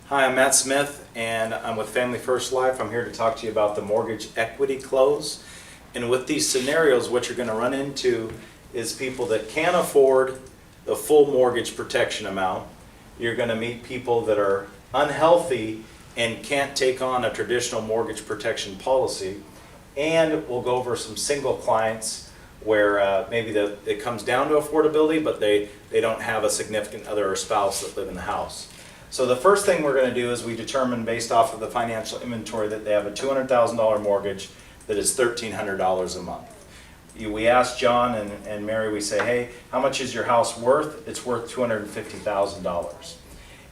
Hi, I'm Matt Smith, and I'm with Family First Life. I'm here to talk to you about the mortgage equity close. And with these scenarios, what you're going to run into is people that can't afford the full mortgage protection amount. You're going to meet people that are unhealthy and can't take on a traditional mortgage protection policy. And we'll go over some single clients where maybe it comes down to affordability, but they don't have a significant other or spouse that live in the house. So the first thing we're going to do is we determine based off of the financial inventory that they have a $200,000 mortgage that is $1,300 a month. We ask John and Mary, we say, hey, how much is your house worth? It's worth $250,000.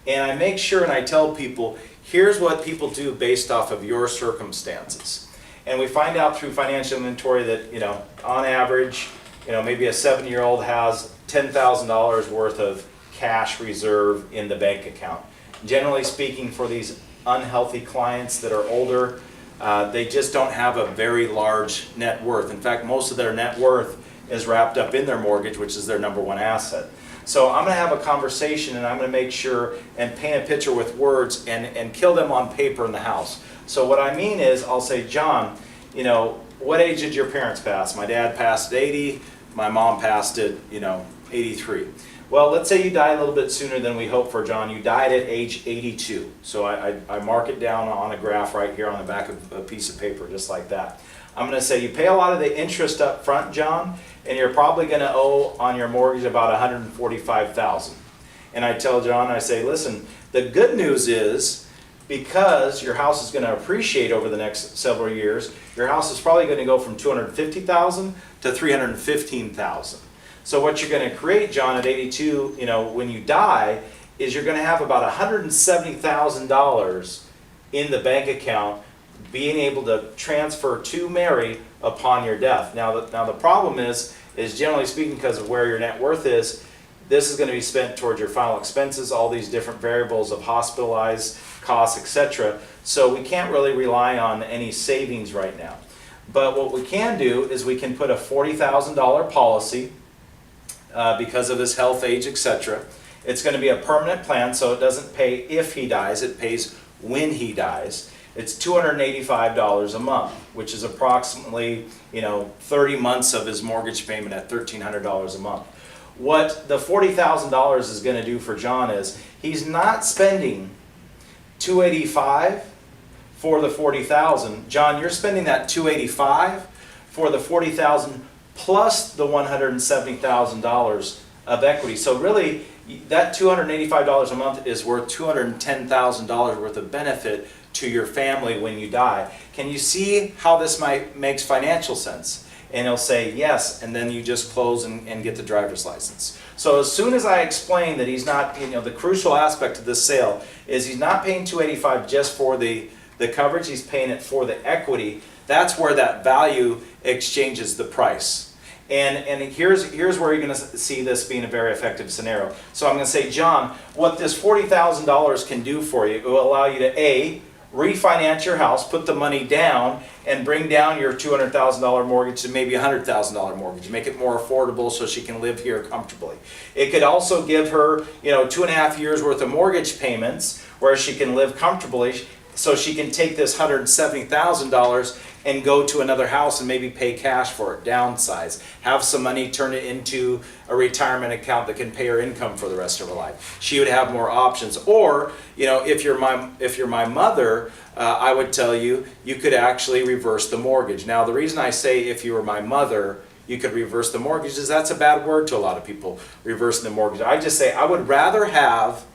And I make sure and I tell people, here's what people do based off of your circumstances. And we find out through financial inventory that, on average, maybe a 7-year-old has $10,000 worth of cash reserve in the bank account. Generally speaking, for these unhealthy clients that are older, they just don't have a very large net worth. In fact, most of their net worth is wrapped up in their mortgage, which is their number one asset. So I'm going to have a conversation and I'm going to make sure and paint a picture with words and kill them on paper in the house. So what I mean is I'll say, John, what age did your parents pass? My dad passed at 80, my mom passed at 83. Well, let's say you die a little bit sooner than we hope for, John. You died at age 82. So I mark it down on a graph right here on the back of a piece of paper, just like that. I'm going to say you pay a lot of the interest up front, John, and you're probably going to owe on your mortgage about $145,000. And I tell John, I say, listen, the good news is because your house is going to appreciate over the next several years, your house is probably going to go from $250,000 to $315,000. So what you're going to create, John, at 82, when you die, is you're going to have about $170,000 in the bank account being able to transfer to Mary upon your death. Now the problem is generally speaking, because of where your net worth is, this is going to be spent towards your final expenses, all these different variables of hospitalized costs, etc. So we can't really rely on any savings right now. But what we can do is we can put a $40,000 policy because of his health, age, etc. It's going to be a permanent plan, so it doesn't pay if he dies, it pays when he dies. It's $285 a month, which is approximately 30 months of his mortgage payment at $1,300 a month. What the $40,000 is going to do for John is he's not spending $285 for the $40,000. John, you're spending that $285 for the $40,000 plus the $170,000 of equity. So really, that $285 a month is worth $210,000 worth of benefit to your family when you die. Can you see how this makes financial sense? And he'll say yes, and then you just close and get the driver's license. So as soon as I explain that he's not, the crucial aspect of this sale is he's not paying $285 just for the coverage, he's paying it for the equity. That's where that value exchanges the price. And here's where you're going to see this being a very effective scenario. So I'm going to say, John, what this $40,000 can do for you, it will allow you to A, refinance your house, put the money down, and bring down your $200,000 mortgage to maybe a $100,000 mortgage. Make it more affordable so she can live here comfortably. It could also give her, 2.5 years worth of mortgage payments where she can live comfortably, so she can take this $170,000 and go to another house and maybe pay cash for it, downsize, have some money, turn it into a retirement account that can pay her income for the rest of her life. She would have more options. Or, if you're my mother, I would tell you, you could actually reverse the mortgage. Now, the reason I say if you were my mother, you could reverse the mortgage is that's a bad word to a lot of people, reversing the mortgage. I just say I would rather have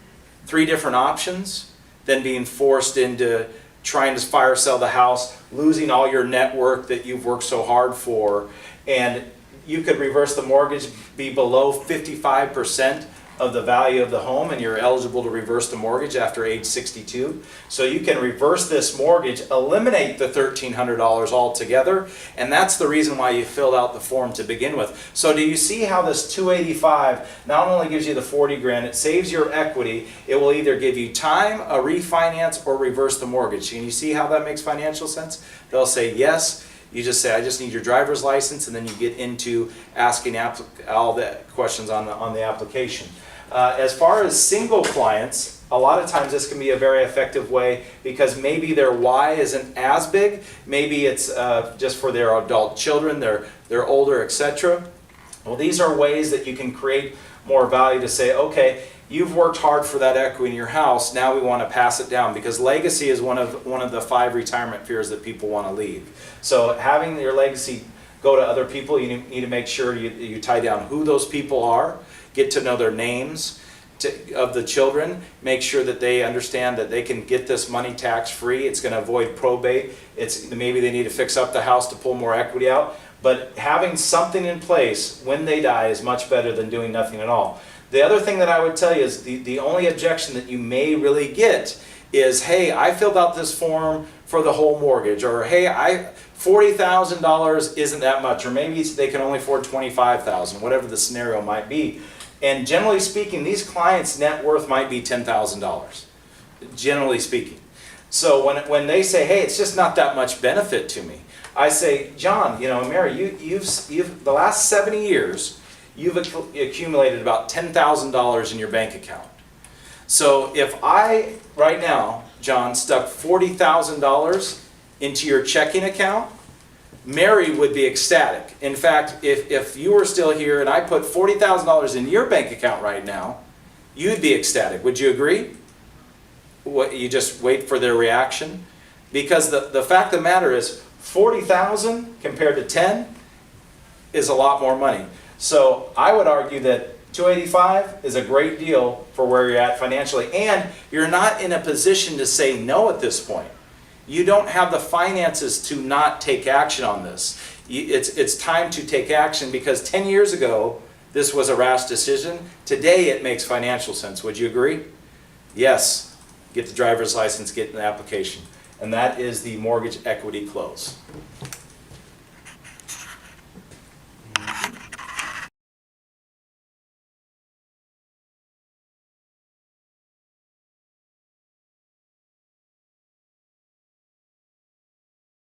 3 different options than being forced into trying to fire sell the house, losing all your net worth that you've worked so hard for. And you could reverse the mortgage, be below 55% of the value of the home, and you're eligible to reverse the mortgage after age 62. So you can reverse this mortgage, eliminate the $1,300 altogether, and that's the reason why you filled out the form to begin with. So do you see how this $285 not only gives you the 40 grand, it saves your equity, it will either give you time, a refinance, or reverse the mortgage. Can you see how that makes financial sense? They'll say yes. You just say, I just need your driver's license, and then you get into asking all the questions on the application. As far as single clients, a lot of times this can be a very effective way because maybe their why isn't as big. Maybe it's just for their adult children, they're older, etc. Well, these are ways that you can create more value to say, okay, you've worked hard for that equity in your house, now we want to pass it down, because legacy is one of the 5 retirement fears that people want to leave. So having your legacy go to other people, you need to make sure you tie down who those people are, get to know their names of the children, make sure that they understand that they can get this money tax-free. It's going to avoid probate. Maybe they need to fix up the house to pull more equity out. But having something in place when they die is much better than doing nothing at all. The other thing that I would tell you is the only objection that you may really get is, hey, I filled out this form for the whole mortgage, or hey, $40,000 isn't that much, or maybe they can only afford $25,000, whatever the scenario might be. And generally speaking, these clients' net worth might be $10,000, generally speaking. So when they say, hey, it's just not that much benefit to me, I say, John, Mary, you've the last 70 years, you've accumulated about $10,000 in your bank account. So if I, right now, John, stuck $40,000 into your checking account, Mary would be ecstatic. In fact, if you were still here and I put $40,000 in your bank account right now, you'd be ecstatic. Would you agree? You just wait for their reaction? Because the fact of the matter is, 40,000 compared to 10 is a lot more money. So I would argue that 285 is a great deal for where you're at financially, and you're not in a position to say no at this point. You don't have the finances to not take action on this. It's time to take action, because 10 years ago this was a rash decision. Today it makes financial sense. Would you agree? Yes. Get the driver's license, get an application. And that is the mortgage equity close.